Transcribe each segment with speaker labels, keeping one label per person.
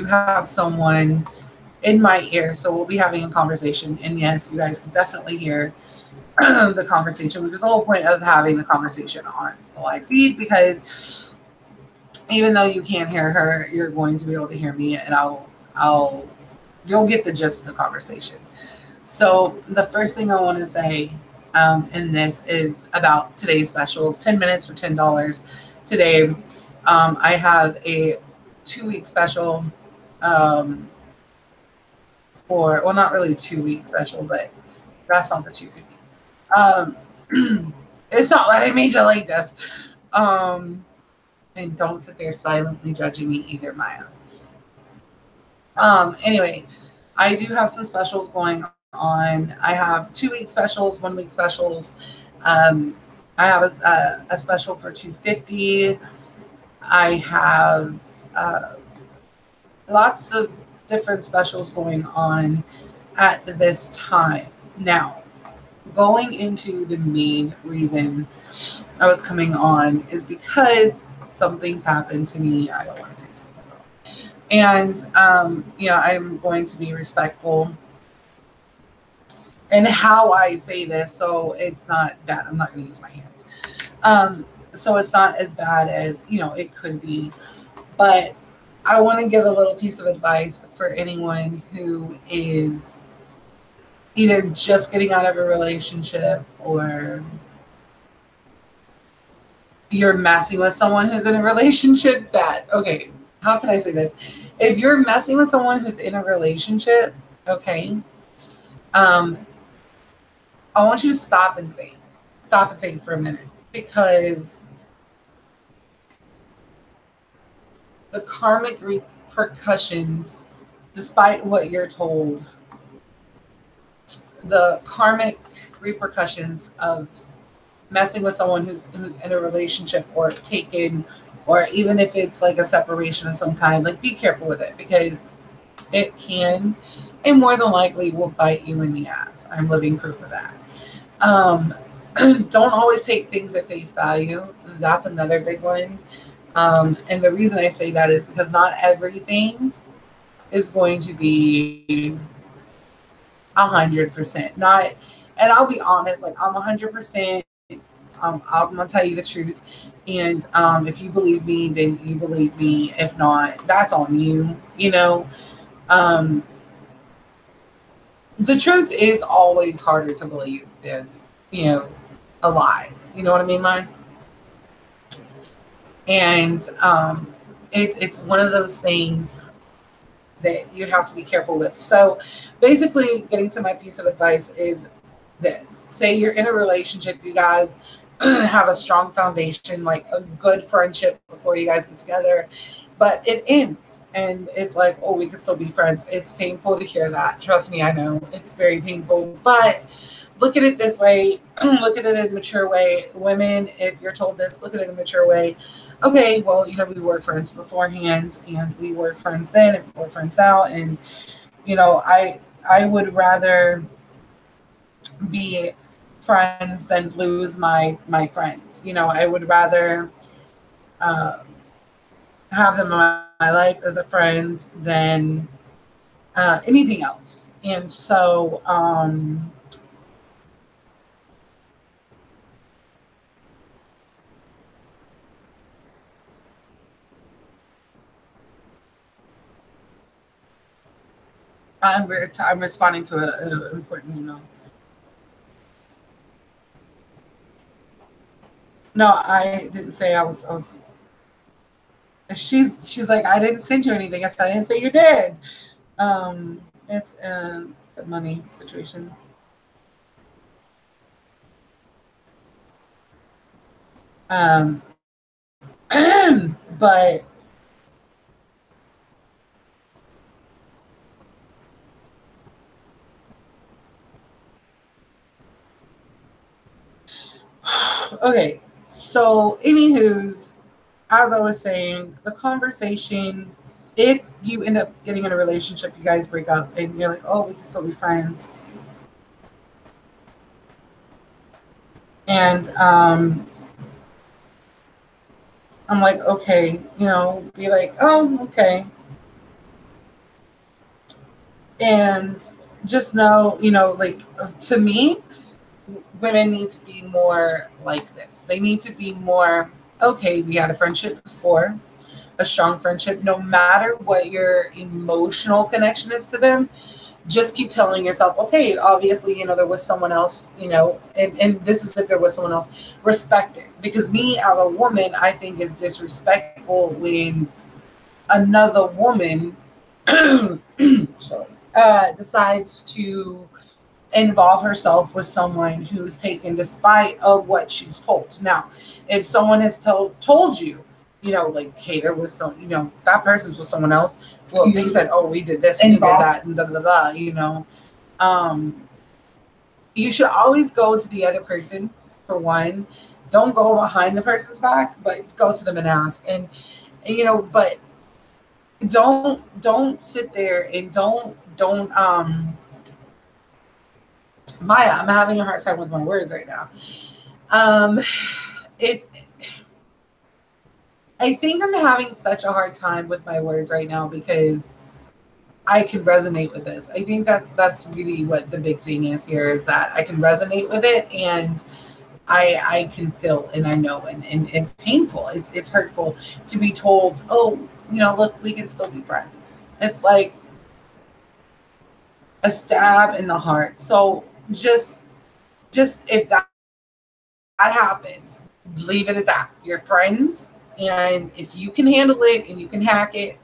Speaker 1: have someone in my ear, so we'll be having a conversation. And yes, you guys can definitely hear the conversation, which is the whole point of having the conversation on the live feed, because even though you can't hear her, you're going to be able to hear me, and you'll get the gist of the conversation. So the first thing I want to say in this is about today's specials. 10 minutes for $10 today. I have a 2 week special um, for, well, not really 2 week special, but that's not the 250. It's not letting me delete this. Um, and don't sit there silently judging me either, Maya. Anyway, I do have some specials going on. I have 2 week specials, 1 week specials. Um, I have a special for 250. I have lots of different specials going on at this time. Now, going into the main reason I was coming on is because something's happened to me. I don't want to take it myself. And, I'm going to be respectful in how I say this, so it's not bad. I'm not going to use my hands. So it's not as bad as, it could be. But I want to give a little piece of advice for anyone who is either just getting out of a relationship, or you're messing with someone who's in a relationship. Okay, how can I say this? If you're messing with someone who's in a relationship, okay, um, I want you to stop and think. Stop and think for a minute, because the karmic repercussions, despite what you're told, the karmic repercussions of messing with someone who's in a relationship, or taken, or even if it's like a separation of some kind, like, be careful with it, because it can and more than likely will bite you in the ass. I'm living proof of that. Um, don't always take things at face value. That's another big one. And the reason I say that is because not everything is going to be 100%. Not, and I'll be honest, like, I'm 100%. I'm gonna tell you the truth, and if you believe me, then you believe me. If not, that's on you. Um, the truth is always harder to believe than you know a lie. You know what I mean, Mike? And it's one of those things that you have to be careful with. So basically, getting to my piece of advice is this: say you're in a relationship, you guys have a strong foundation, like a good friendship before you guys get together, but it ends, and it's like, oh, we can still be friends. It's painful to hear that. Trust me, I know it's very painful, but look at it this way. Look at it in a mature way. Women, if you're told this, look at it in a mature way. Okay, well, we were friends beforehand, and we were friends then, and we're friends now, and I would rather be friends than lose my friends. I would rather uh, have them in my life as a friend than anything else. And so, I'm responding to an important email. No, I didn't say I was. She's like, I didn't send you anything. I said, I didn't say you did. It's a money situation. Um, but okay. So, anywho's, as I was saying, the conversation. If you end up getting in a relationship, you guys break up, and you're like, oh, we can still be friends, and I'm like, okay, be like, oh, okay. And just know, you know, like to me, women need to be more like this. They need to be more, okay, we had a friendship before, a strong friendship, no matter what your emotional connection is to them, just keep telling yourself, okay, obviously, you know, there was someone else, you know, and this is if there was someone else, respect it. Because me as a woman, I think is disrespectful when another woman sorry, decides to involve herself with someone who's taken despite of what she's told. Now, if someone has told you, you know, like, hey, there was some, you know, that person's with someone else. Well, they said, oh, we did this and we did that and da da da, you know. Um, you should always go to the other person for one. Don't go behind the person's back, but go to them and ask. And you know, but don't sit there and don't Maya, I'm having a hard time with my words right now. Um, it. I think I'm having such a hard time with my words right now because I can resonate with this. I think that's really what the big thing is here is that I can resonate with it and I can feel and I know and it's painful. It's hurtful to be told, oh, you know, look, we can still be friends. It's like a stab in the heart. So just if that happens, leave it at that. You're friends, and if you can handle it and you can hack it,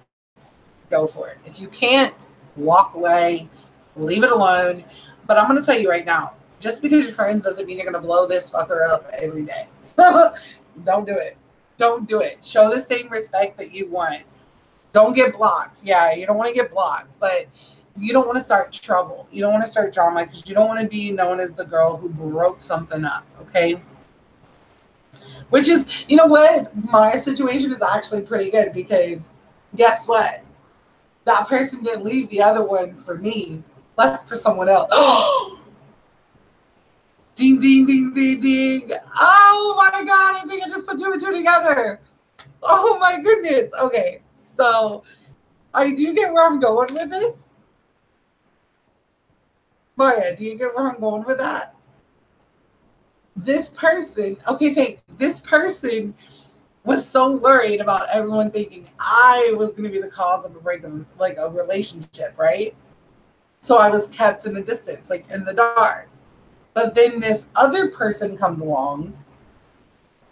Speaker 1: go for it. If you can't, walk away, leave it alone. But I'm going to tell you right now, just because you're friends doesn't mean you're going to blow this fucker up every day. Don't do it. Don't do it. Show the same respect that you want. Don't get blocked. Yeah, you don't want to get blocked, but you don't want to start trouble. You don't want to start drama because you don't want to be known as the girl who broke something up, okay? Which is, you know what? My situation is actually pretty good because guess what? That person didn't leave the other one for me, left for someone else. Ding, ding, ding, ding, ding. Oh my God, I think I just put two and two together. Oh my goodness. Okay, so I do get where I'm going with this. Maya, do you get where I'm going with that? This person, okay, this person was so worried about everyone thinking I was going to be the cause of a breakup, like a relationship, right? So I was kept in the distance, like in the dark. But then this other person comes along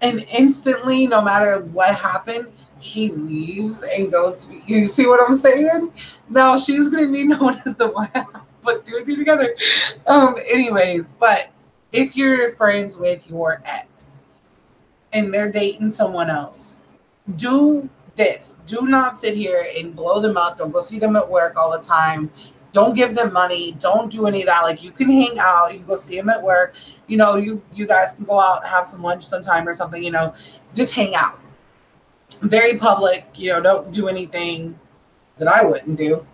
Speaker 1: and instantly, no matter what happened, he leaves and goes to be. You see what I'm saying? Now she's going to be known as the one. Put two and two together. Anyways, but if you're friends with your ex and they're dating someone else, do this. Do not sit here and blow them up. Don't go see them at work all the time. Don't give them money. Don't do any of that. Like, you can hang out. You can go see them at work. You know, you guys can go out and have some lunch sometime or something. You know, just hang out. Very public. You know, don't do anything that I wouldn't do,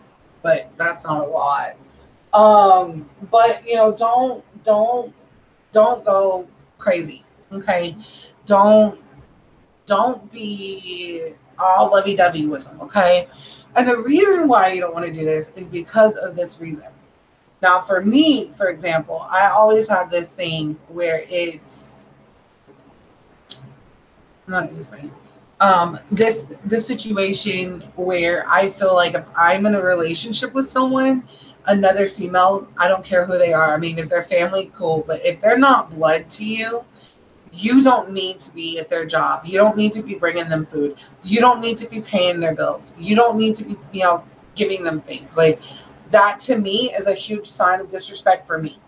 Speaker 1: but that's not a lot. But you know, don't go crazy. Okay, don't don't be all lovey-dovey with them, okay? And the reason why you don't want to do this is because of this reason. Now, for me, for example, I always have this thing where it's not use me. This situation where I feel like if I'm in a relationship with someone, another female, I don't care who they are. I mean, if they're family, cool, but if they're not blood to you, you don't need to be at their job. You don't need to be bringing them food. You don't need to be paying their bills. You don't need to be, you know, giving them things. Like, that to me is a huge sign of disrespect for me.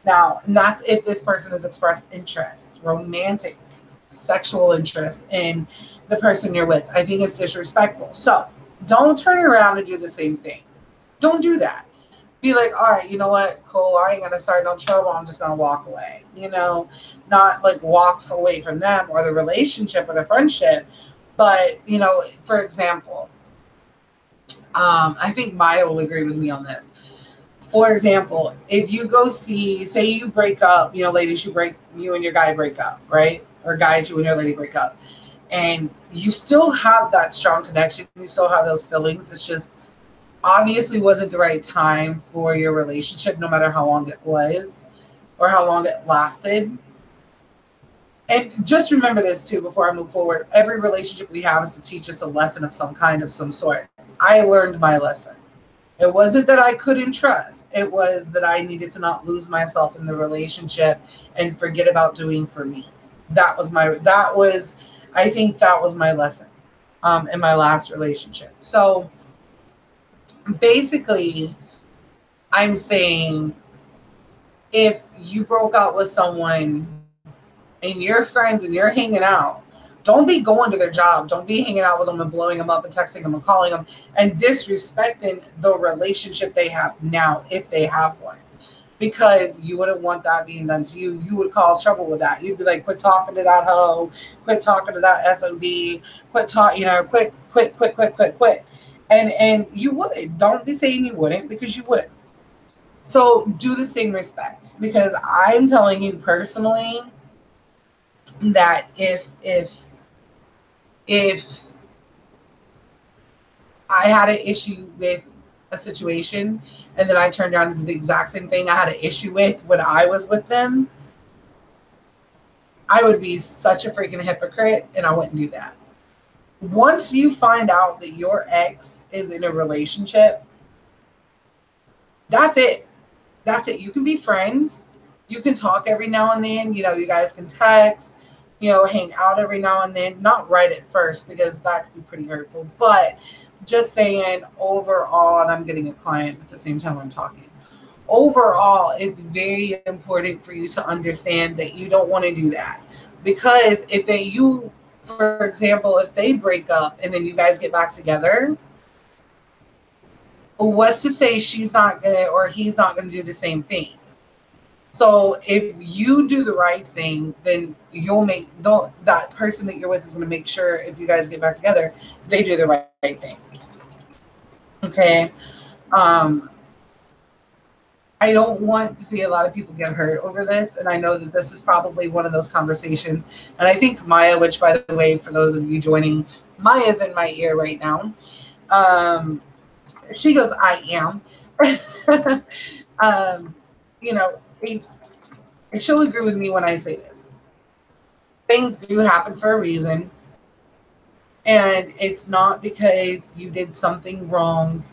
Speaker 1: Now, and that's if this person has expressed interest, romantic, sexual interest in the person you're with. I think it's disrespectful. So don't turn around and do the same thing. Don't do that. Be like, all right, you know what? Cool. I ain't gonna start no trouble. I'm just gonna walk away. You know, not like walk away from them or the relationship or the friendship. But you know, for example, I think Maya will agree with me on this. For example, if you go see, say you break up, you know, ladies, you and your guy break up, right? Or guys, you and your lady break up, and you still have that strong connection. You still have those feelings. It's just obviously wasn't the right time for your relationship, no matter how long it was or how long it lasted. And just remember this too before I move forward. Every relationship we have is to teach us a lesson of some kind, of some sort. I learned my lesson. It wasn't that I couldn't trust. It was that I needed to not lose myself in the relationship and forget about doing for me. I think that was my lesson in my last relationship. So basically, I'm saying if you broke out with someone and you're friends and you're hanging out, don't be going to their job. Don't be hanging out with them and blowing them up and texting them and calling them and disrespecting the relationship they have now, if they have one. Because you wouldn't want that being done to you. You would cause trouble with that. You'd be like, quit talking to that hoe, quit talking to that SOB, quit talk, quit. And you would. Don't be saying you wouldn't, because you would. So do the same respect, because I'm telling you personally that if I had an issue with a situation and then I turned around and did the exact same thing I had an issue with when I was with them, I would be such a freaking hypocrite and I wouldn't do that. Once you find out that your ex is in a relationship, that's it. That's it. You can be friends. You can talk every now and then. You guys can text, hang out every now and then. Not right at first, because that could be pretty hurtful. But just saying, overall, and I'm getting a client at the same time I'm talking. Overall, it's very important for you to understand that you don't want to do that. Because for example, if they break up and then you guys get back together, what's to say she's not gonna or he's not gonna do the same thing? So if you do the right thing, then that person that you're with is gonna make sure, if you guys get back together, they do the right thing. Okay. I don't want to see a lot of people get hurt over this, and I know that this is probably one of those conversations. And I think Maya, which by the way, for those of you joining, Maya's in my ear right now. She goes, I am. um, you know, she'll agree with me when I say this. Things do happen for a reason, and it's not because you did something wrong.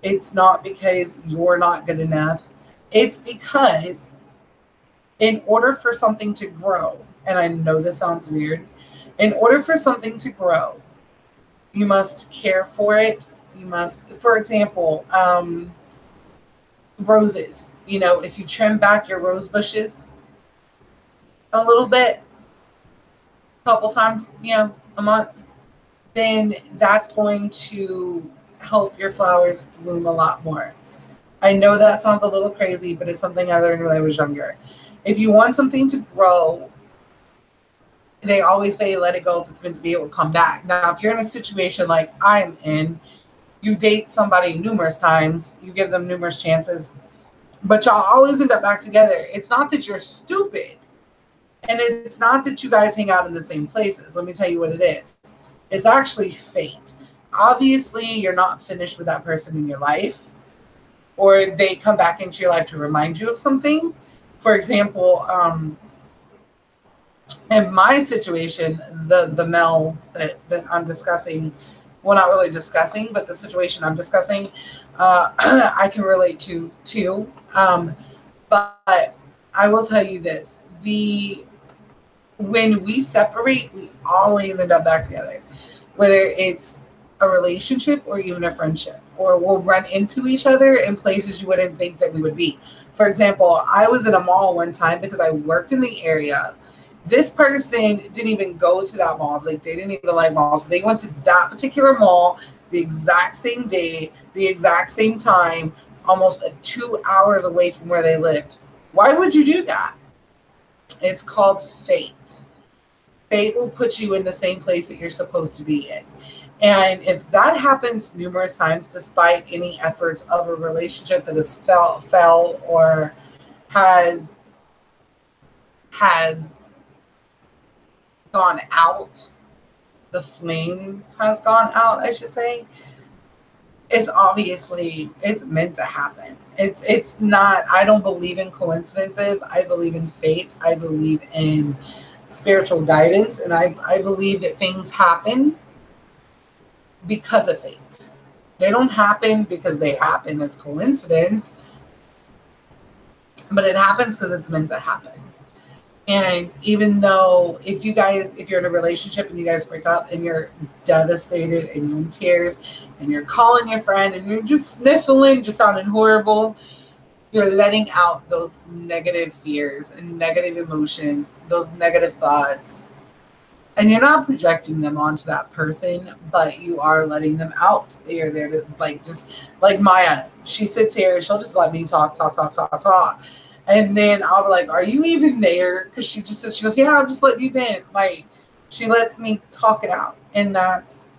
Speaker 1: It's not because you're not good enough. It's because in order for something to grow, and I know this sounds weird, in order for something to grow, you must care for it. You must, for example, roses. If you trim back your rose bushes a little bit, a couple times, a month, then that's going to help your flowers bloom a lot more. I know that sounds a little crazy, but it's something I learned when I was younger. If you want something to grow, they always say let it go. If it's meant to be, it will come back. Now, if you're in a situation like I'm in, you date somebody numerous times, you give them numerous chances, but y'all always end up back together. It's not that you're stupid, and it's not that you guys hang out in the same places. Let me tell you what it is. It's actually fate. Obviously, you're not finished with that person in your life, or they come back into your life to remind you of something. For example, in my situation, the male that I'm discussing, well, not really discussing, but the situation I'm discussing, I can relate to too. But I will tell you this: when we separate, we always end up back together, whether it's a relationship or even a friendship, or we'll run into each other in places you wouldn't think that we would be. For example, I was in a mall one time because I worked in the area. This person didn't even go to that mall. Like, they didn't even like malls. They went to that particular mall the exact same day, the exact same time, almost 2 hours away from where they lived. Why would you do that? It's called fate. Fate will put you in the same place that you're supposed to be in. And if that happens numerous times, despite any efforts of a relationship that has fell or has gone out, the flame has gone out, I should say. it's obviously it's meant to happen. It's not, I don't believe in coincidences. I believe in fate. I believe in spiritual guidance, and I believe that things happen because of fate. They don't happen because they happen as coincidence, but it happens because it's meant to happen. And even though if you're in a relationship and you guys break up and you're devastated and you're in tears and you're calling your friend and you're just sniffling, just sounding horrible, you're letting out those negative fears and negative emotions, those negative thoughts. And you're not projecting them onto that person, but you are letting them out. They are there to, like, just like Maya. She sits here and she'll just let me talk, talk, talk, talk, talk. And then I'll be like, "Are you even there?" Because she just says, she goes, "Yeah, I'm just letting you vent." Like, she lets me talk it out. And that's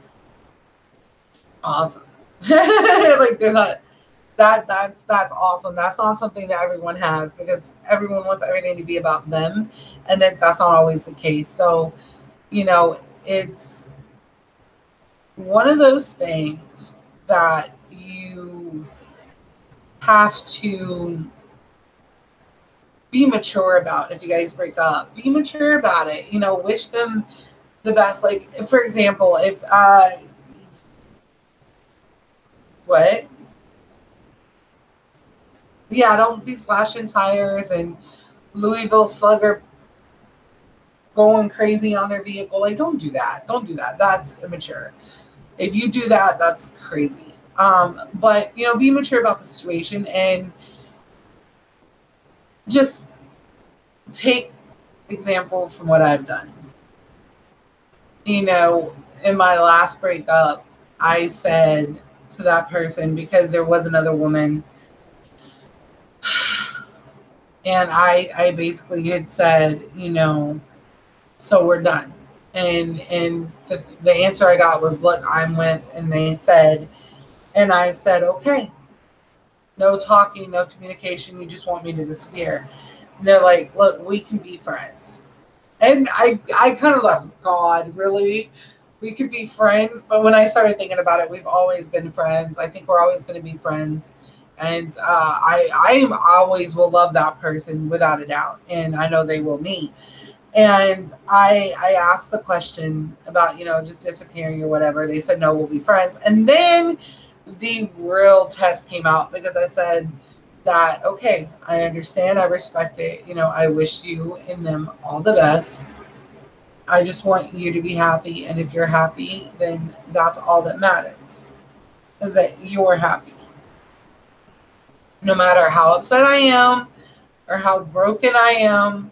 Speaker 1: awesome. Like, there's not that's awesome. That's not something that everyone has, because everyone wants everything to be about them, and that's not always the case. So, it's one of those things that you have to be mature about. If you guys break up, be mature about it. Wish them the best. Like, for example, if what? Yeah, don't be slashing tires and Louisville Slugger going crazy on their vehicle. Like, don't do that. Don't do that. That's immature. If you do that, that's crazy. But be mature about the situation and just take example from what I've done. In my last breakup, I said to that person, because there was another woman, and I basically had said, so we're done. And the answer I got was, "Look, I'm with," and they said, and I said, "Okay, no talking, no communication. You just want me to disappear." And they're like, "Look, we can be friends." And I kind of like, God, really? We could be friends? But when I started thinking about it, we've always been friends. I think we're always going to be friends. And I always will love that person without a doubt. And I know they will me. And I asked the question about, just disappearing or whatever. They said, "No, we'll be friends." And then the real test came out, because I said that, "Okay, I understand. I respect it. I wish you and them all the best. I just want you to be happy. And if you're happy, then that's all that matters, is that you're happy. No matter how upset I am or how broken I am,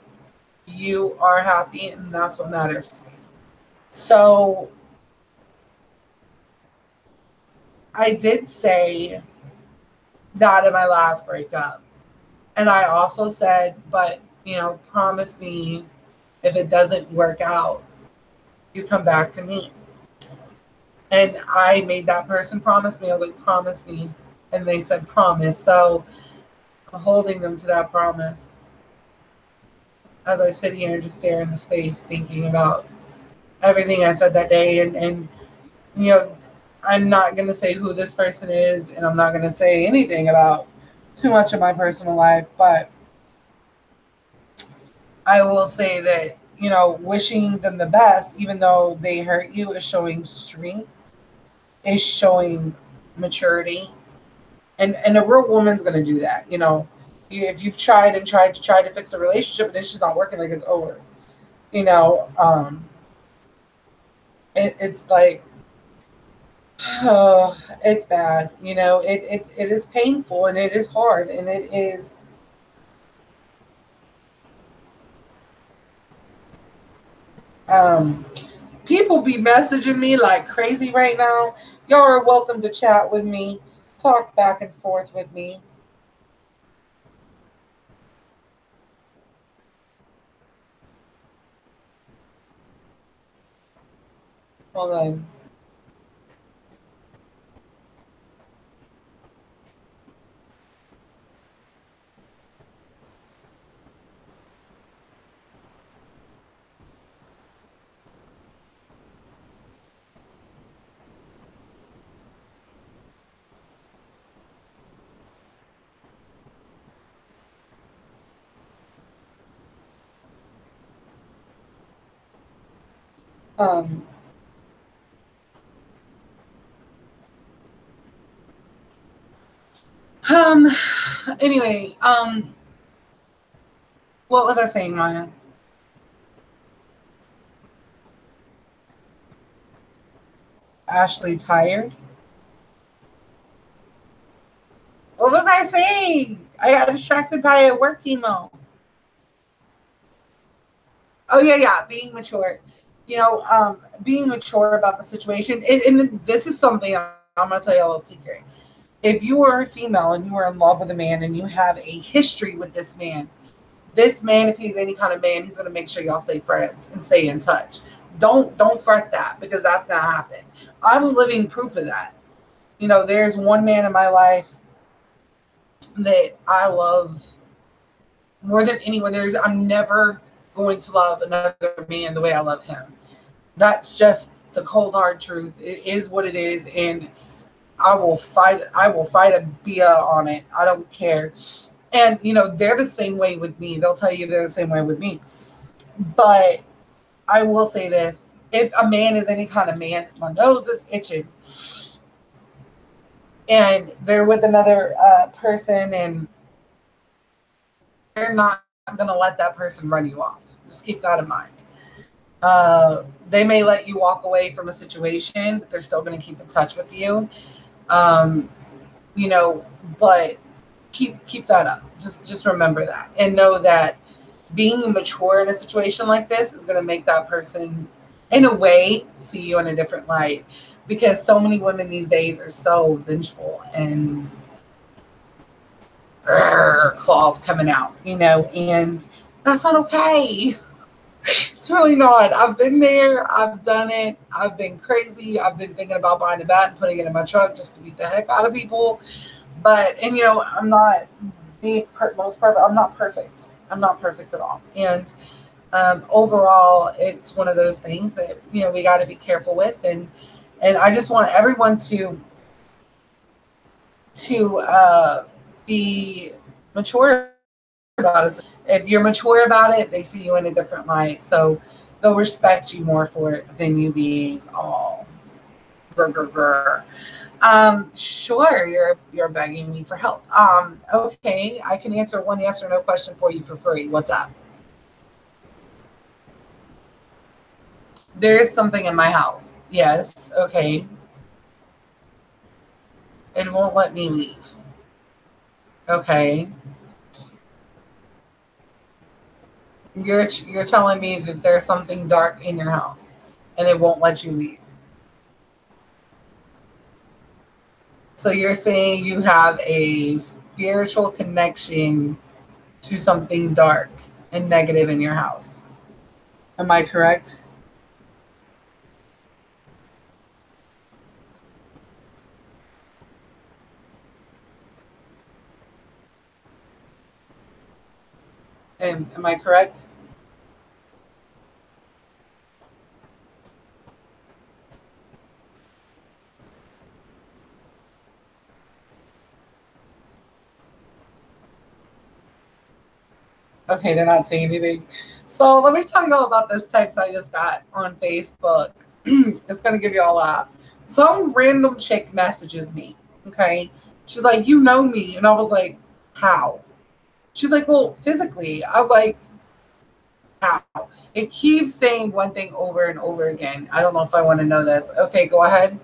Speaker 1: you are happy. And that's what matters to me." So I did say that in my last breakup. And I also said, "But, promise me, if it doesn't work out, you come back to me." And I made that person promise me. I was like, "Promise me." And they said, "Promise." So I'm holding them to that promise as I sit here and just stare into space, thinking about everything I said that day. And you know, I'm not going to say who this person is, and I'm not going to say anything about too much of my personal life, but I will say that, wishing them the best, even though they hurt you, is showing strength, is showing maturity. And a real woman's going to do that. If you've tried and tried to fix a relationship and it's just not working, like, it's over. You know, um, it's like, oh, it's bad. It is painful and it is hard and it is. Um, People be messaging me like crazy right now. Y'all are welcome to chat with me, talk back and forth with me. Hold on. Um, um, anyway, what was I saying, Maya? Ashley tired? What was I saying? I got distracted by a work email. Oh yeah, yeah, being mature. Being mature about the situation. And this is something I'm gonna tell you a little secret. If you are a female and you are in love with a man and you have a history with this man, if he's any kind of man, he's gonna make sure y'all stay friends and stay in touch. Don't fret that because that's gonna happen. I'm living proof of that. There's one man in my life that I love more than anyone. I'm never going to love another man the way I love him. That's just the cold hard truth. It is what it is, and I will fight a Bia on it. I don't care. And they're the same way with me. They'll tell you they're the same way with me. But I will say this: if a man is any kind of man, my nose is itching, and they're with another person, and they're not going to let that person run you off. Just keep that in mind. They may let you walk away from a situation, but they're still going to keep in touch with you. Um, but keep that up. Just remember that and know that being mature in a situation like this is going to make that person, in a way, see you in a different light. Because so many women these days are so vengeful and claws coming out, and that's not okay. It's really not. I've been there. I've done it. I've been crazy. I've been thinking about buying a bat and putting it in my truck just to beat the heck out of people. And I'm not the most perfect. I'm not perfect. I'm not perfect at all. And overall, it's one of those things that we got to be careful with. And I just want everyone to be mature about it. If you're mature about it, they see you in a different light. So they'll respect you more for it than you being all grr, grr, grr. Sure, you're begging me for help. Okay, I can answer one yes or no question for you for free. What's up? There is something in my house. Yes, okay. It won't let me leave. Okay. You're telling me that there's something dark in your house and it won't let you leave. So you're saying you have a spiritual connection to something dark and negative in your house. Am I correct? Am I correct? Okay, they're not saying anything. So let me tell you all about this text I just got on Facebook. It's gonna give you all a laugh. Some random chick messages me. Okay, she's like, "You know me," and I was like, "How?" She's like, "Well, physically." I'm like, "How?" It keeps saying one thing over and over again. I don't know if I want to know this. Okay, go ahead.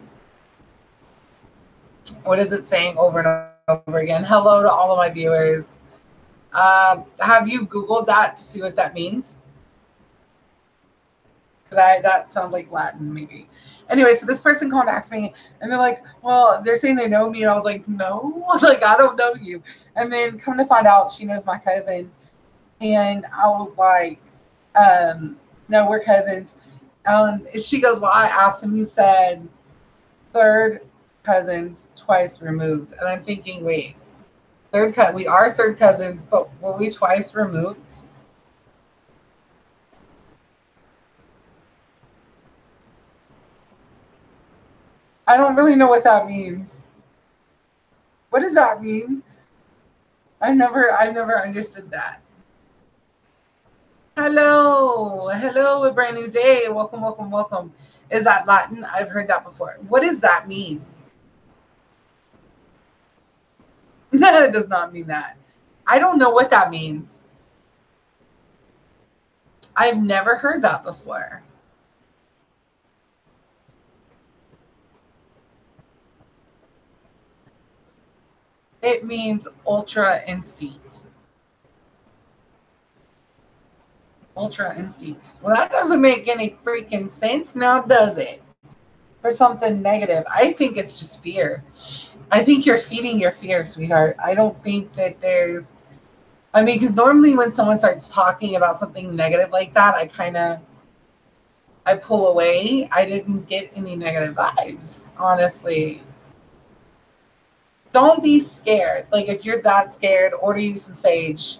Speaker 1: What is it saying over and over again? Hello to all of my viewers. Have you Googled that to see what that means? That sounds like Latin, maybe. Anyway, so this person contacts me and they're like, well, they're saying they know me. And I was like, no, like, I don't know you. And then come to find out, she knows my cousin. And I was like, no, we're cousins. She goes, well, I asked him. He said, third cousins, twice removed. And I'm thinking, wait, we are third cousins, but were we twice removed? I don't really know what that means. What does that mean? I've never understood that. Hello. Hello, a brand new day. Welcome, welcome, welcome. Is that Latin? I've heard that before. What does that mean? No, it does not mean that. I don't know what that means. I've never heard that before. It means ultra instinct. Ultra instinct. Well, that doesn't make any freaking sense now, does it? For something negative. I think it's just fear. I think you're feeding your fear, sweetheart. I don't think that there's, I mean, because normally when someone starts talking about something negative like that, I pull away. I didn't get any negative vibes, honestly. Don't be scared. Like, if you're that scared, order you some sage.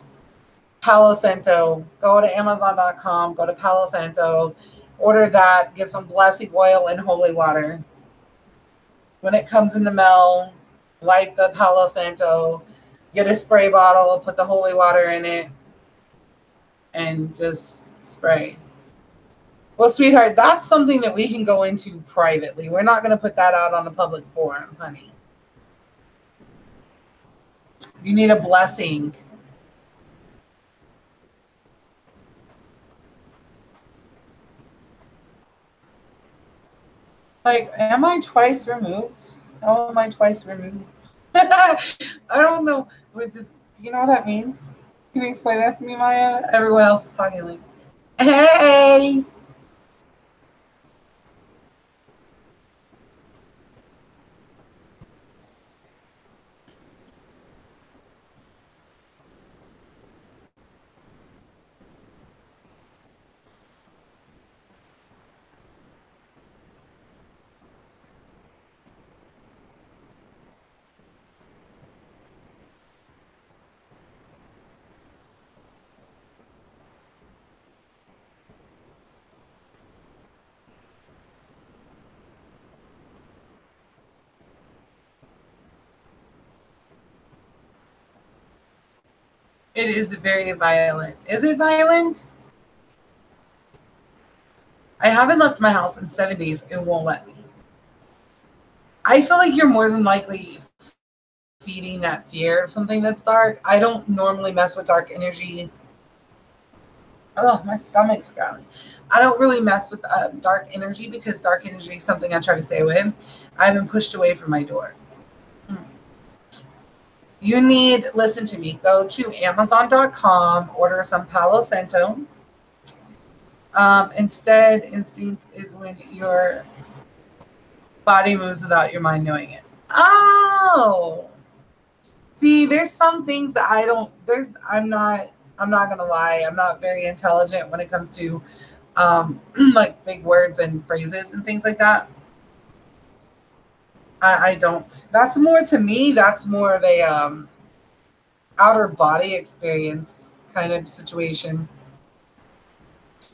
Speaker 1: Palo Santo. Go to Amazon.com, go to Palo Santo, order that, get some blessing oil and holy water. When it comes in the mail, light the Palo Santo, get a spray bottle, put the holy water in it, and just spray. Well, sweetheart, that's something that we can go into privately. We're not going to put that out on a public forum, honey. You need a blessing. Like, am I twice removed? How am I twice removed? I don't know. Do you know what that means? Can you explain that to me, Maya? Everyone else is talking like, hey. It is very violent. Is it violent? I haven't left my house in 7 days. It won't let me. I feel like you're more than likely feeding that fear of something that's dark. I don't normally mess with dark energy. Oh, my stomach's growling. I don't really mess with dark energy because dark energy is something I try to stay away. I've been pushed away from my door. Hmm. You need, listen to me, go to Amazon.com, order some Palo Santo. Instead, instinct is when your body moves without your mind knowing it. Oh, see, there's some things that I don't. I'm not gonna lie. I'm not very intelligent when it comes to like big words and phrases and things like that. I don't. That's more to me. That's more of a outer body experience kind of situation.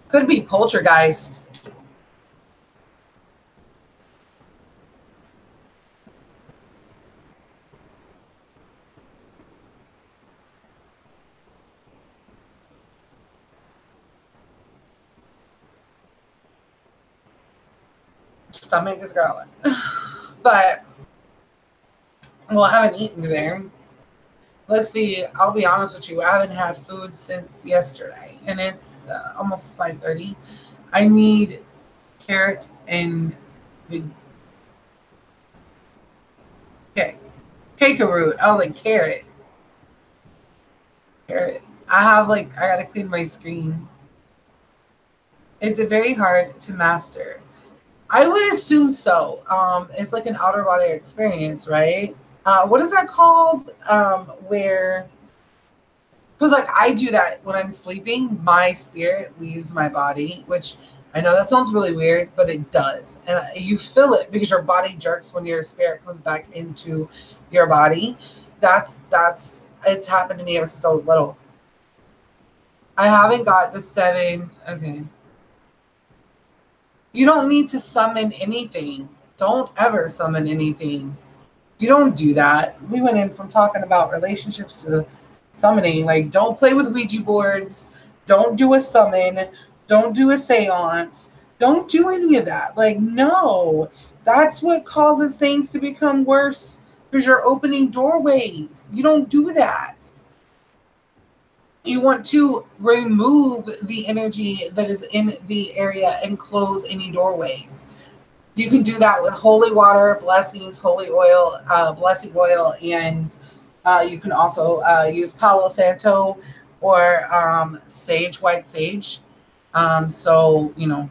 Speaker 1: Could be poltergeist. Stomach is growling. But well, I haven't eaten today. Let's see. I'll be honest with you. I haven't had food since yesterday, and it's almost 5:30. I need carrot and big cake. Cake root. I was like carrot. Carrot. I gotta clean my screen. It's very hard to master. I would assume so. It's like an outer body experience, right? What is that called? Where because like I do that when I'm sleeping, my spirit leaves my body, which I know that sounds really weird, but it does, and you feel it because your body jerks when your spirit comes back into your body. That's it's happened to me ever since I was little. I haven't got the seven. Okay, you don't need to summon anything. Don't ever summon anything. You don't do that. We went in from talking about relationships to summoning. Like, don't play with Ouija boards. Don't do a summon. Don't do a seance. Don't do any of that. Like, no, that's what causes things to become worse because you're opening doorways. You don't do that. You want to remove the energy that is in the area and close any doorways. You can do that with holy water, blessings, holy oil, blessing oil, and you can also use Palo Santo or sage, white sage. So, you know,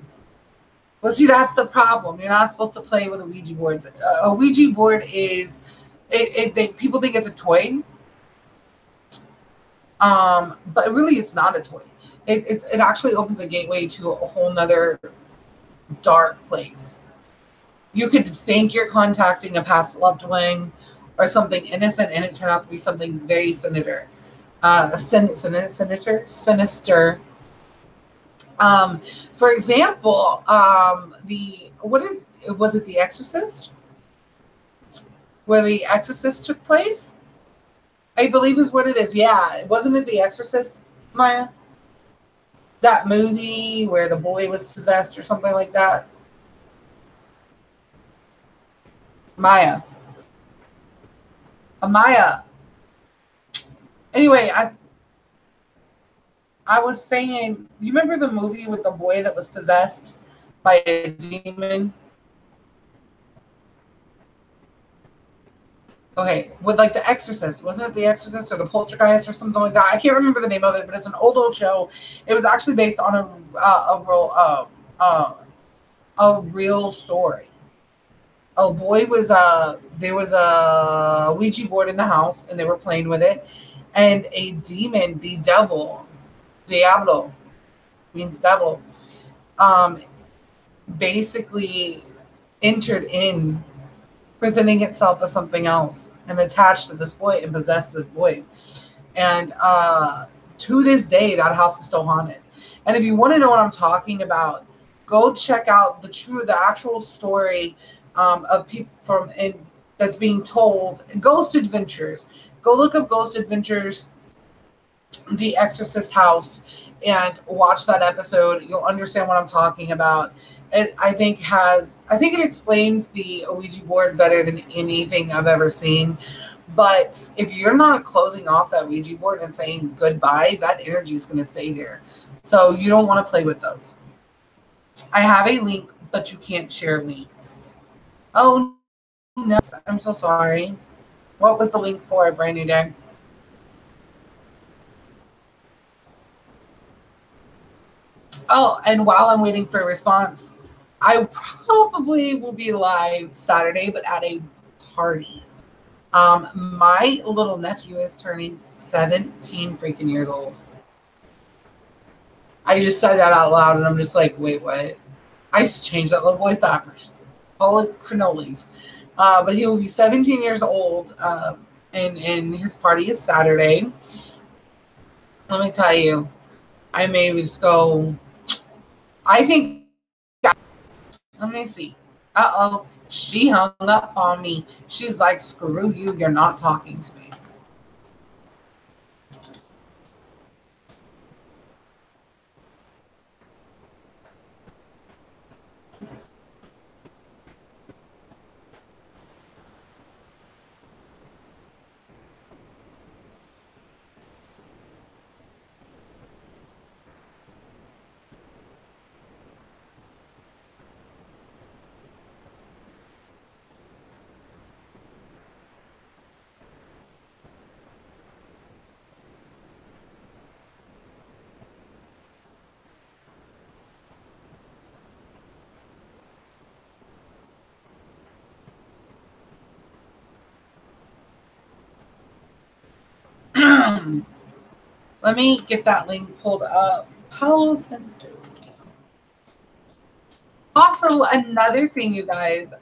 Speaker 1: but see, that's the problem. You're not supposed to play with a Ouija board. A Ouija board is, people think it's a toy, but really it's not a toy. It actually opens a gateway to a whole nother dark place. You could think you're contacting a past loved one or something innocent, and it turned out to be something very sinister. Sinister. Um, for example, the what is was it The Exorcist, where The Exorcist took place? I believe is what it is. Yeah, wasn't it The Exorcist, Maya? That movie where the boy was possessed or something like that. Maya. Maya. Anyway, I was saying, you remember the movie with the boy that was possessed by a demon? Okay, with like The Exorcist. Wasn't it The Exorcist or The Poltergeist or something like that? I can't remember the name of it, but it's an old show. It was actually based on a real story. A boy was there was a Ouija board in the house, and they were playing with it, and a demon, the devil, Diablo means devil, um, basically entered in, presenting itself as something else, and attached to this boy and possessed this boy. And to this day, that house is still haunted. And if you want to know what I'm talking about, go check out the actual story of people that's being told. Ghost Adventures. Go look up Ghost Adventures, The Exorcist House, and watch that episode. You'll understand what I'm talking about. I think it explains the Ouija board better than anything I've ever seen. But if you're not closing off that Ouija board and saying goodbye, that energy is going to stay there. So you don't want to play with those. I have a link, but you can't share links. Oh, no. I'm so sorry. What was the link for, Brand New Day? Oh, and while I'm waiting for a response, I probably will be live Saturday, but at a party. My little nephew is turning 17 freaking years old. I just said that out loud, and I'm just like, wait, what? I just changed that little boy's diapers. Holy cannolis. But he will be 17 years old, and his party is Saturday. Let me tell you, I may just go. I think. Let me see. Uh-oh. She hung up on me. She's like, screw you. You're not talking to me. Let me get that link pulled up. Palo Santo. Also, another thing, you guys,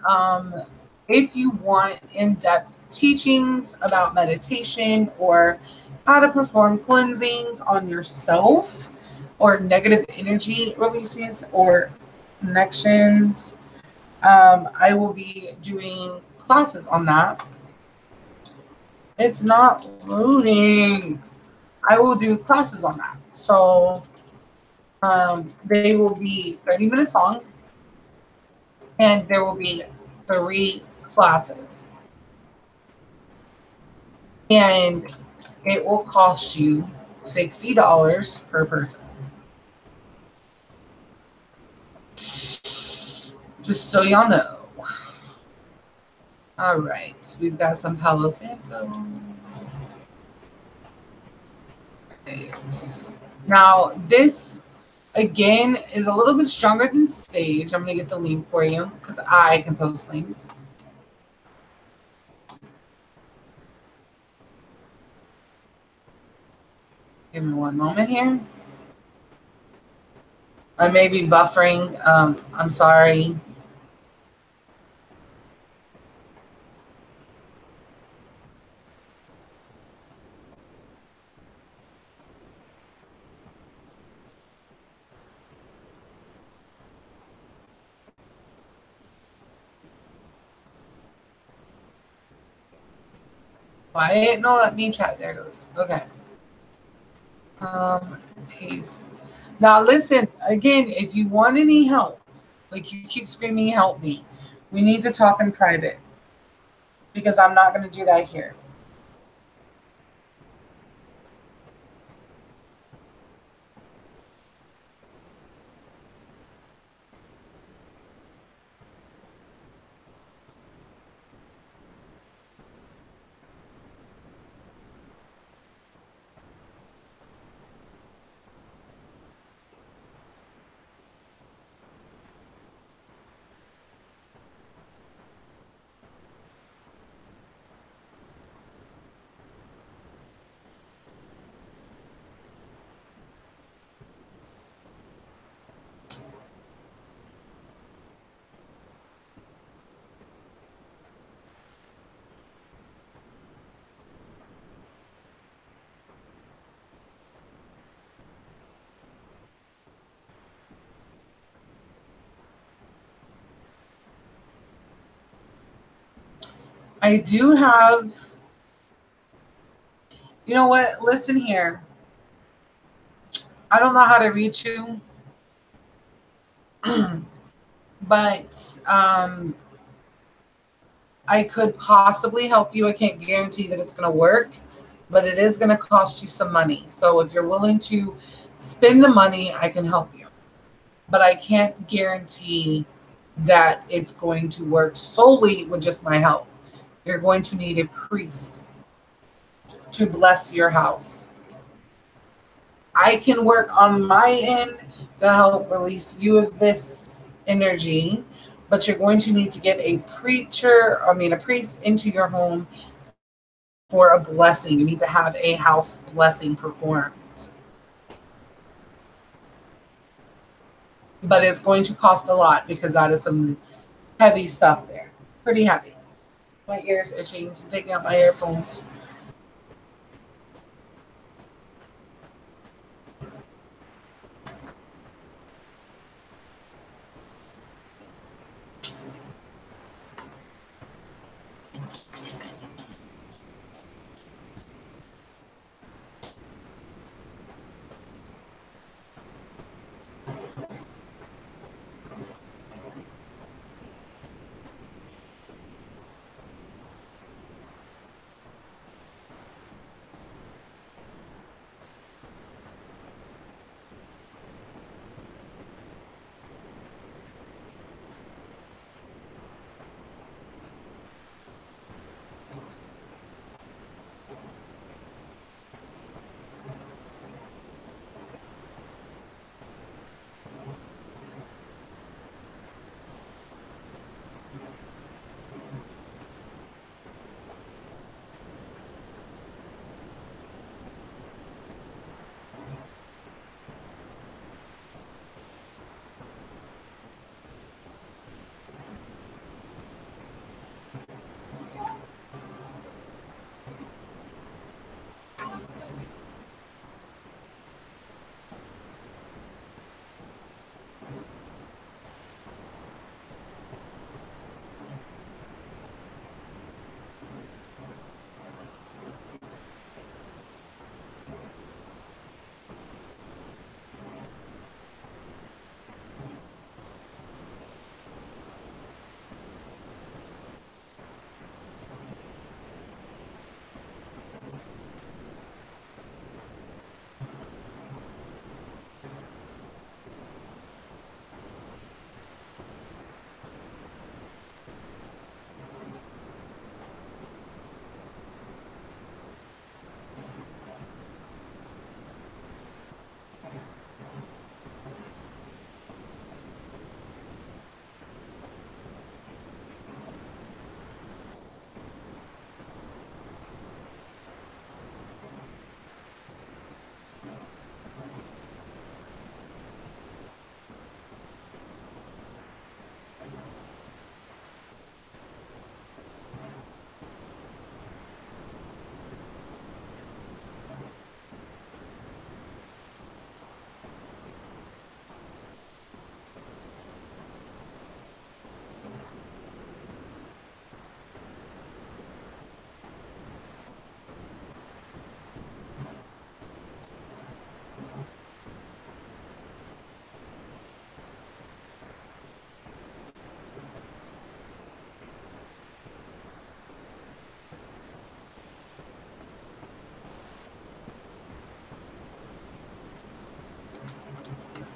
Speaker 1: if you want in-depth teachings about meditation or how to perform cleansings on yourself or negative energy releases or connections, I will be doing classes on that. It's not loading. I will do classes on that. So They will be 30 minutes long, and there will be 3 classes. And it will cost you $60 per person. Just so y'all know. All right, we've got some Palo Santo. Right. Now, this again is a little bit stronger than Sage. I'm going to get the link for you because I can post links. Give me one moment here. I may be buffering. I'm sorry. Quiet. No, let me chat. There it goes. Okay. Paste. Now listen, again, if you want any help, like you keep screaming, help me, we need to talk in private because I'm not going to do that here. I do have, you know what? Listen here. I don't know how to reach you, but I could possibly help you. I can't guarantee that it's going to work, but it is going to cost you some money. So if you're willing to spend the money, I can help you. But I can't guarantee that it's going to work solely with just my help. You're going to need a priest to bless your house. I can work on my end to help release you of this energy, but you're going to need to get a a priest into your home for a blessing. You need to have a house blessing performed. But it's going to cost a lot because that is some heavy stuff there. Pretty heavy. My ears itching. So I'm taking out my earphones.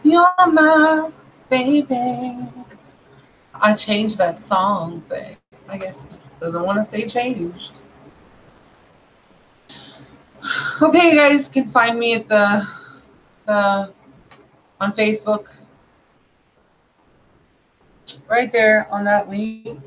Speaker 1: You're my baby. I changed that song, but I guess it doesn't want to stay changed. Okay, you guys can find me at the on Facebook, right there on that link.